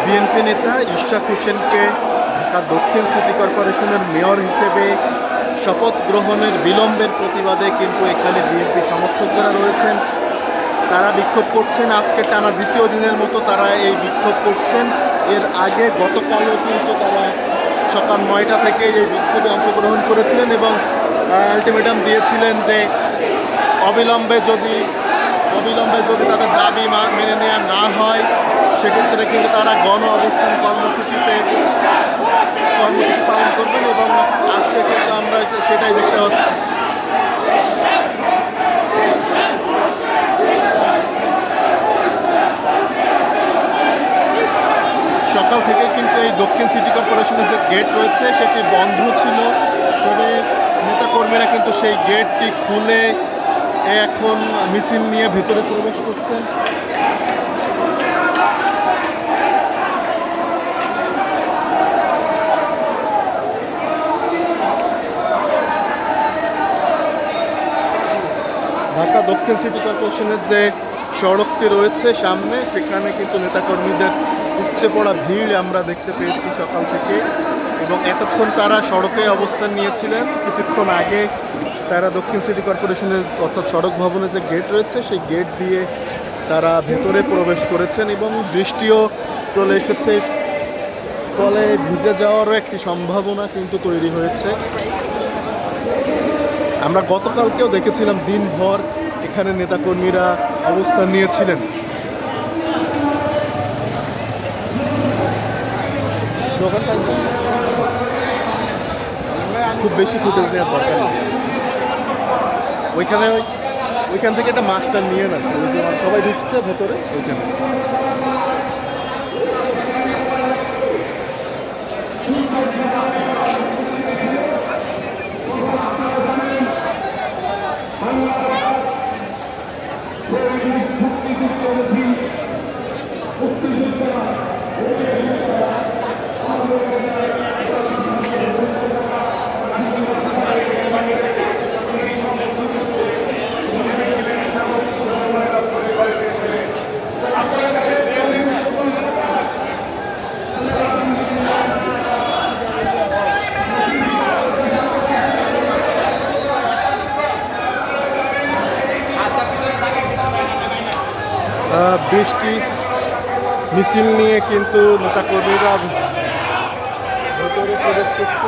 BNP নেতা ইশরাক হোসেনকে ঢাকা দক্ষিণ সিটি কর্পোরেশনের মেয়র হিসেবে শপথ গ্রহণের বিলম্বের প্রতিবাদে কিন্তু এখানে বিএনপি সমর্থক যারা রয়েছেন তারা বিক্ষোভ করছেন। আজকে টানা দ্বিতীয় দিনের মতো তারা এই বিক্ষোভ করছেন। এর আগে গতকালও কিন্তু তারা সকাল 9টা থেকে এই বিক্ষোভে অংশগ্রহণ করেছিলেন এবং আলটিমেটাম দিয়েছিলেন যে অবিলম্বে যদি তাদের দাবি মেনে নেওয়া না হয় সেক্ষেত্রে কিন্তু তারা গণ অবস্থান কর্মসূচি পালন করবেন এবং আজকে কিন্তু আমরা সেটাই দেখতে হচ্ছে। সকাল থেকে কিন্তু এই দক্ষিণ সিটি কর্পোরেশনের যে গেট রয়েছে সেটি বন্ধ ছিল, তবে নেতাকর্মীরা কিন্তু সেই গেটটি খুলে এখন মিছিল নিয়ে ভেতরে প্রবেশ করছেন। ঢাকা দক্ষিণ সিটি কর্পোরেশনের যে সড়কটি রয়েছে সামনে, সেখানে কিন্তু নেতাকর্মীদের উপচে পড়া ভিড় আমরা দেখতে পেয়েছি সকাল থেকে এবং এতক্ষণ তারা সড়কে অবস্থান নিয়েছিলেন। কিছুক্ষণ আগে তারা দক্ষিণ সিটি কর্পোরেশনের অর্থাৎ সড়ক ভবনের যে গেট রয়েছে সেই গেট দিয়ে তারা ভেতরে প্রবেশ করেছেন এবং বৃষ্টিও চলে এসেছে, ফলে ভিজে যাওয়ারও একটি সম্ভাবনা কিন্তু তৈরি হয়েছে। আমরা গতকালকেও দেখেছিলাম দিনভর এখানে নেতাকর্মীরা অবস্থান নিয়েছিলেন। খুব বেশি ফুটেজ নেওয়ার দরকার নেই, ওইখান থেকে একটা মাছটা নিয়ে নেন, ওই যে সবাই ঢুকছে ভেতরে ওইখানে। বৃষ্টি মিছিল নিয়ে কিন্তু নেতাকর্মীরা ভেতরে প্রবেশ করছে।